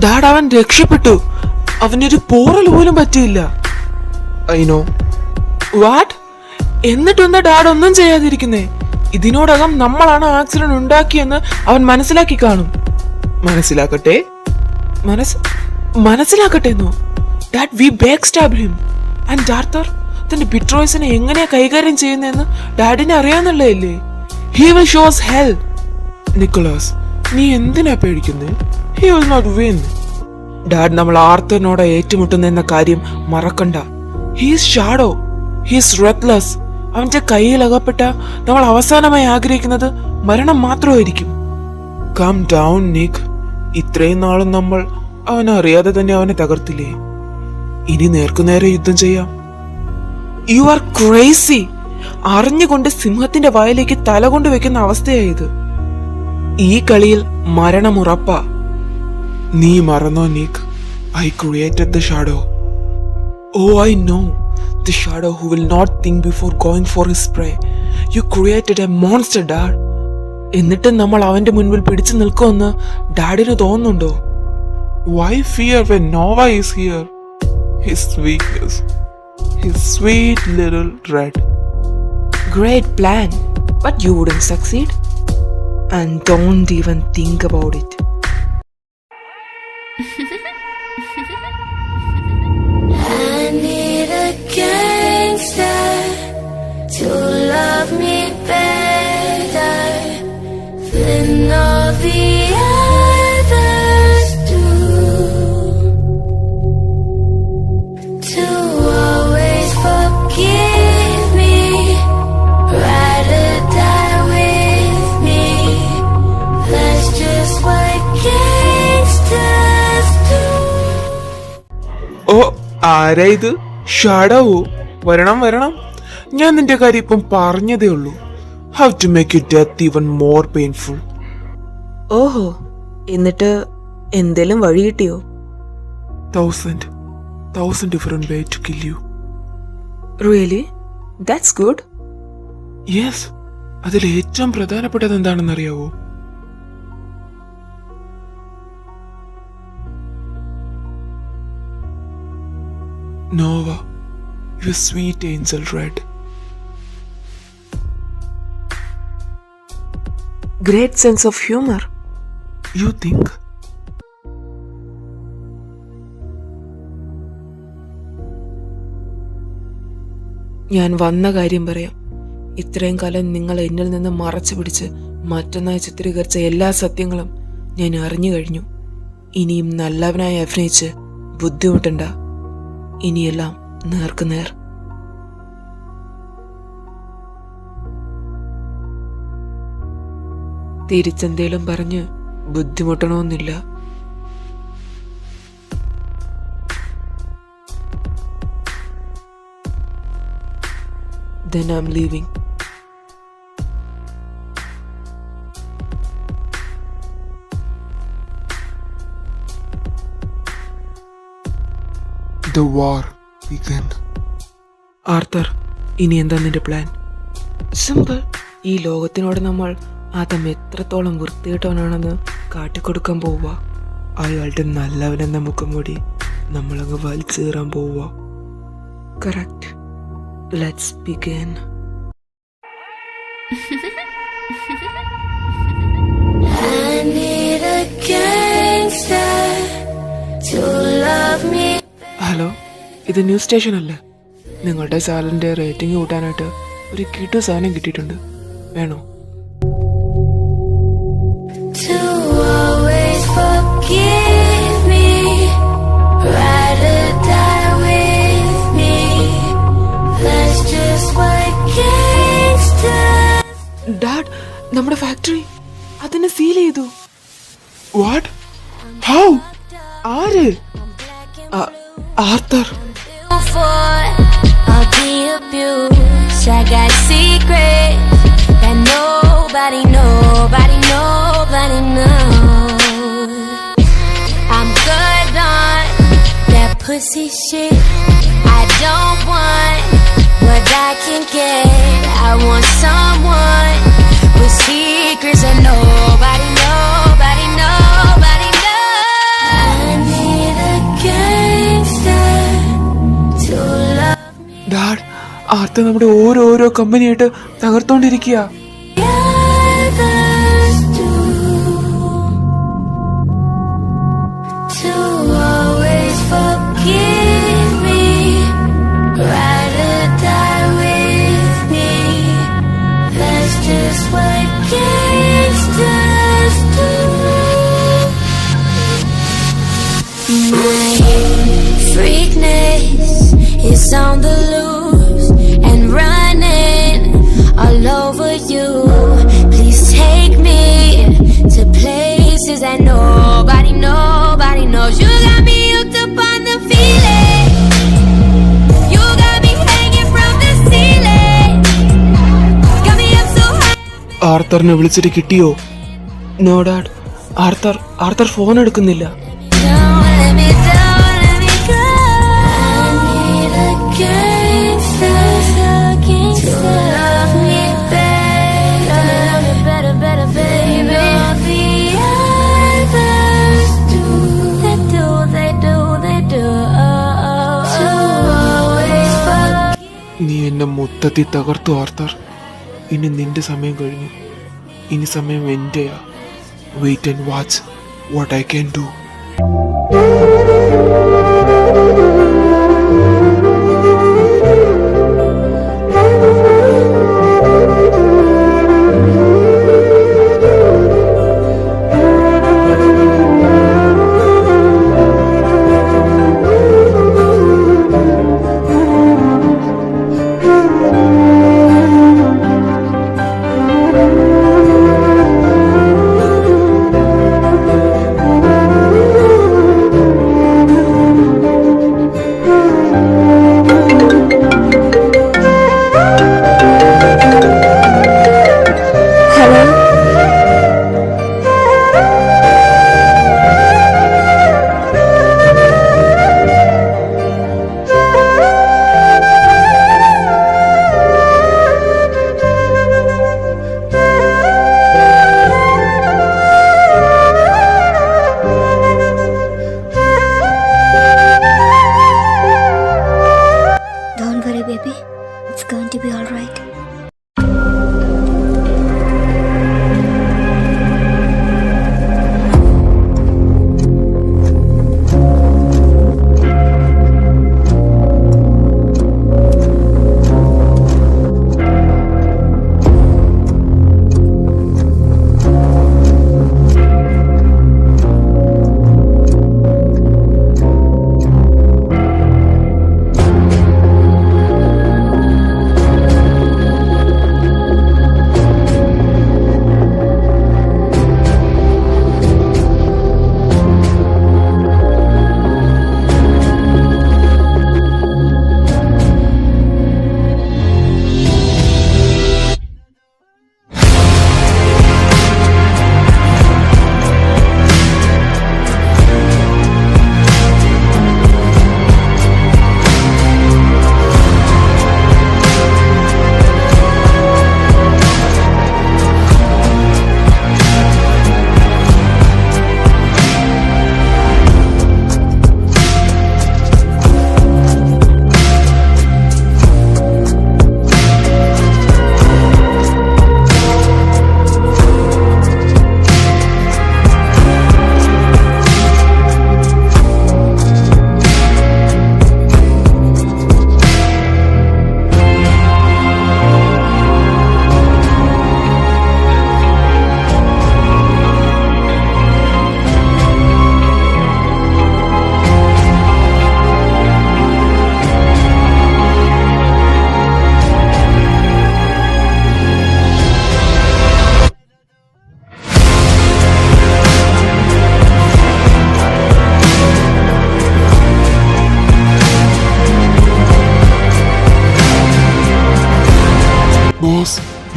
Dad അവൻ രക്ഷപ്പെട്ടു. അവനൊരു പോറൽ പോലും പറ്റിയില്ല. I know. വാട്ട്? എന്നിട്ടെന്താ ഡാഡ് ഒന്നും ചെയ്യാതിരിക്കുന്നേ? ഇതിനോടകം നമ്മളാണ് ആക്സിഡന്റ് ഉണ്ടാക്കിയെന്ന് അവൻ മനസ്സിലാക്കി കാണും. മനസ്സിലാക്കട്ടെ എന്നോ? Dad, we back stab him. And Arthur തന്റെ ബിട്രോയ്സിനെ എങ്ങനെയാ കൈകാര്യം ചെയ്യുന്നതെന്ന് ഡാഡിനെ അറിയാന്നുള്ളതല്ലേ? He will show us hell. Nicholas, നീ എന്തിനാ പേടിക്കുന്നേ? He will not win. Dad, നമ്മൾ ആർത്തറിനോട് ഏറ്റുമുട്ടുന്ന കാര്യം മറക്കണ്ട. He is shadow. He is reckless. അവന്റെ കയ്യിൽ അകപ്പെട്ട നമ്മൾ അവസാനമായി ആഗ്രഹിക്കുന്നത് മരണം മാത്രമായിരിക്കും. Calm down, Nick. ഇത്രയും നാളും നമ്മൾ അവനറിയാതെ തന്നെ അവനെ തകർത്തില്ലേ? ഇനി നേർക്കുനേരെ യുദ്ധം ചെയ്യാം. You are crazy. അറിഞ്ഞുകൊണ്ട് സിംഹത്തിന്റെ വായിലേക്ക് തല കൊണ്ട് വെക്കുന്ന അവസ്ഥയായത്. ഈ കളിയിൽ മരണം ഉറപ്പാ. നീ മറന്നോ നിക്? I created the shadow. Oh, I know. The shadow who will not think before going for his prey. You created a monster, Dad. എന്നിട്ട് നമ്മൾ അവന്റെ മുൻപിൽ പിടിച്ചു നിൽക്കുമെന്ന് ഡാഡിന് തോന്നുന്നുണ്ടോ? Why fear when Nova is here? His weakness. His sweet little red. Great plan, but you wouldn't succeed. And don't even think about it. I need a gangster to love me better than all the others do. To always forgive me, ride or die with me. That's just what gangsters do. Oh, ആരാ ഇത്? ഷാഡോവോ? വരണം. ഞാൻ നിന്റെ കാര്യം ഇപ്പം പറഞ്ഞതേ ഉള്ളൂ. How to make your death even more painful. ഓഹോ, എന്നിട്ട് എന്തേലും വഴി കിട്ടിയോ? 1,000 different ways to kill you. Really? That's good. Yes. അതിൽ ഏറ്റവും പ്രധാനപ്പെട്ടത് എന്താണെന്ന് അറിയാവോ? Nova, your sweet angel red. Great sense of humor. You think? ഞാൻ വന്ന കാര്യം പറയാം. ഇത്രയും കാലം നിങ്ങൾ എന്നിൽ നിന്ന് മറച്ചു പിടിച്ച് മറ്റൊന്നായി ചിത്രീകരിച്ച എല്ലാ സത്യങ്ങളും ഞാൻ അറിഞ്ഞു കഴിഞ്ഞു. ഇനിയും നല്ലവനായി അഭിനയിച്ച് ബുദ്ധിമുട്ടണ്ട. ഇനിയെല്ലാം നേർക്കുനേർ. തിരിച്ചെന്തേലും പറഞ്ഞ് ബുദ്ധിമുട്ടണമെന്നില്ല. Then I'm leaving. The war began. Arthur, ഇനി എന്താ നിന്റെ പ്ലാൻ? സിമ്പിൾ. ഈ ലോകത്തിനോട് നമ്മൾ ആദം എത്രത്തോളം വൃത്തികെട്ടവനാണെന്ന് കാട്ടിക്കൊടുക്കാൻ പോവുക. അയാളുടെ നല്ലവനെന്ന മുഖം കൂടി നമ്മളങ്ങ് വലിച്ചേറാൻ പോവുക. Correct. Let's begin. I need a gangster to love me. Hello, ഇത് ന്യൂസ് സ്റ്റേഷൻ അല്ലേ? നിങ്ങളുടെ ചാനലിന്റെ റേറ്റിംഗ് കൂട്ടാനായിട്ട് ഒരു കിട്ടു സാധനം കിട്ടിയിട്ടുണ്ട്. വേണോ? To always forgive me, ride or die with me. That's just what gangsters. Dad, നമ്മുടെ ഫാക്ടറി അതിനെ സീൽ ചെയ്തു. What? How? ആര്? Arthur, I'll be abused. I got secrets that nobody knows. I'm good on that pussy shit. I don't want what I can get. I want someone with secrets that nobody knows. I need a gangster to love me. Dad, Arthur നമ്മുടെ ഓരോ കമ്പനിയായിട്ട് തകർത്തോണ്ടിരിക്കുക. Others do. To always forgive me, ride or die with me. That's just what gangsters do. My freakness is on the loose and running all over you. Please take me to places that nobody knows. You got me hooked up on the feeling. You got me hanging from the ceiling. Got me up so high. ആർത്തറിനെ വിളിച്ചിട്ട് കിട്ടിയോ? No dad, Arthur phone എടുക്കുന്നില്ല. Don't let me go. I need a gangster to love me better, baby. The others do. They do. To always forgive. നീ എന്നെ മൊത്തത്തിൽ തകർത്തു Arthur. ഇനി നിന്റെ സമയം കഴിഞ്ഞു. ഇനി സമയം എന്റെയാ. Wait and watch what I can do.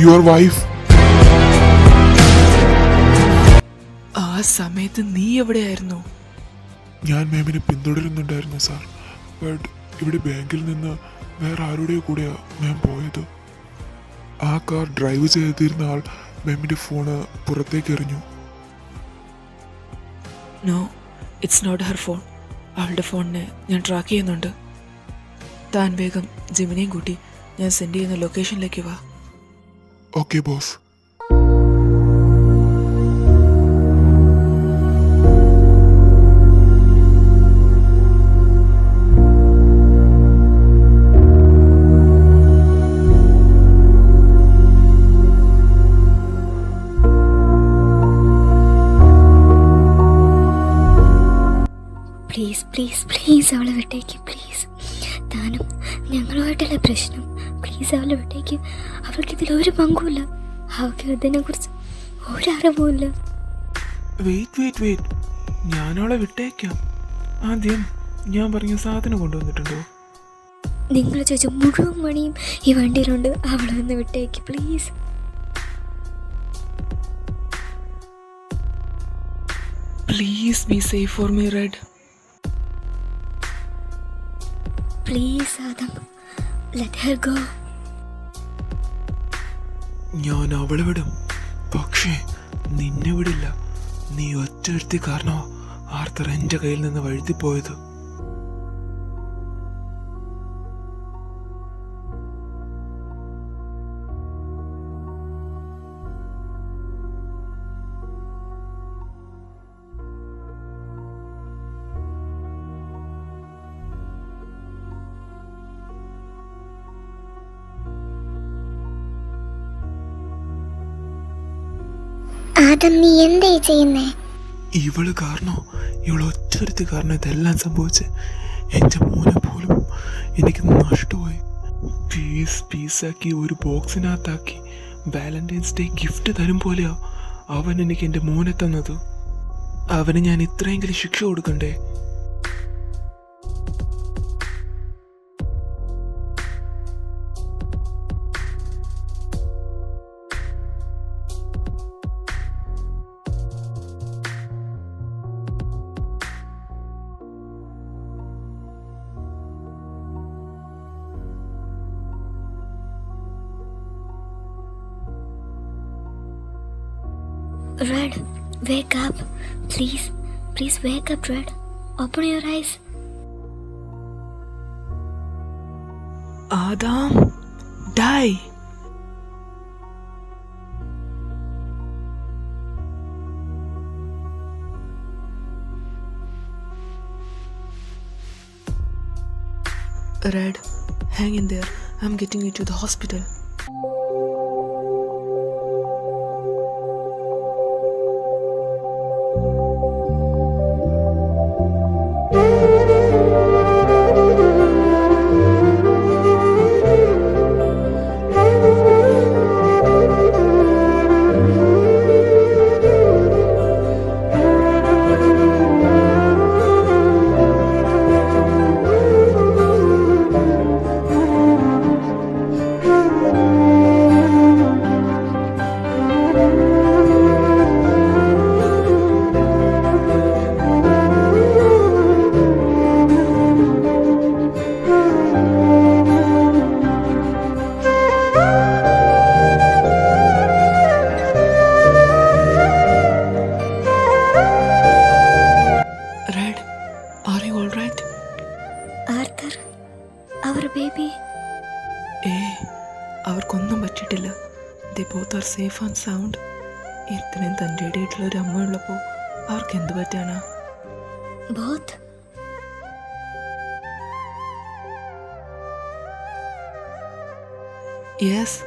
Your wife. ആ സമയത്ത് നീ എവിടെയായിരുന്നു? ഞാൻ മാമിനെ പിന്തുടരുന്നുണ്ടായിരുന്നു സാർ. ബട്ട് ഇവിടെ ബാങ്കിൽ നിന്ന് വേറെ ആരുടെയോ കൂടെയാ മാം പോയത്. ആ കാർ ഡ്രൈവ് ചെയ്തിരുന്ന ആൾ മാമിന്റെ ഫോണ് പുറത്തേക്ക് എറിഞ്ഞു. No, it's not her phone. അവളുടെ ഫോണിനെ ഞാൻ ട്രാക്ക് ചെയ്യുന്നുണ്ട്. താൻ വേഗം ജിമിനെയും കൂട്ടി ഞാൻ സെൻഡ് ചെയ്യുന്ന ലൊക്കേഷനിലേക്ക് വാ. Okay boss. Please please please അവളെ വിട്ടേക്ക്. പ്ലീസ്, താനും ഞങ്ങളുമായിട്ടല്ലേ പ്രശ്നം. പ്ലീസ് അവളെ വിട്ടേക്ക്. അവൾക്ക് ഒരു പങ്കുമില്ല. അവൾക്ക് ഇതിനെക്കുറിച്ച് ഒരറിവുമില്ല. വെയിറ്റ്, ഞാനവളെ വിട്ടേക്കാം. ആദ്യം ഞാൻ പറഞ്ഞ സാധനം കൊണ്ടുവന്നിട്ടുണ്ടോ? നിങ്ങൾ ചോദിച്ച മുഴുവൻ മണിയും ഈ വണ്ടിയിലുണ്ട്. അവളെ ഒന്ന് വിട്ടേക്ക് please. Please be safe for me red. Please Adam, let her go. ഞാൻ അവളെ വിടും, പക്ഷേ നിന്നെ വിടില്ല. നീ ഒറ്റ കാരണോ ആർത്തർ എന്റെ കയ്യിൽ നിന്ന് വഴുതിപ്പോയത്. ആദം, നീ എന്താ ചെയ്യുന്നേ? ഇവള് കാരണോ, ഇവളൊറ്റ കാരണം ഇതെല്ലാം സംഭവിച്ച്. എൻ്റെ മോനെ പോലും എനിക്ക് നഷ്ടമായി. പീസാക്കി ഒരു ബോക്സിനകത്താക്കി വാലന്റൈൻസ് ഡേ ഗിഫ്റ്റ് തരും പോലെയാ അവൻ എനിക്ക് എൻ്റെ മോനെ തന്നത്. അവന് ഞാൻ ഇത്രയെങ്കിലും ശിക്ഷ കൊടുക്കണ്ടേ? Red, wake up. Please, please wake up, Red. Open your eyes. Adam, die. Red, hang in there. I'm getting you to the hospital. Arthur, അവർ ബേബി. അവർക്കൊന്നും പറ്റിയിട്ടില്ല. They both are safe and sound. ഇത്രയും തൻ്റെ ഇടയിട്ടുള്ള ഒരു അമ്മ ഉള്ളപ്പോൾ അവർക്ക് എന്ത് പറ്റാനാ? Both? Yes,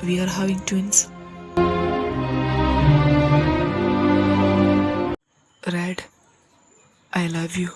we are having twins. Red, I love you.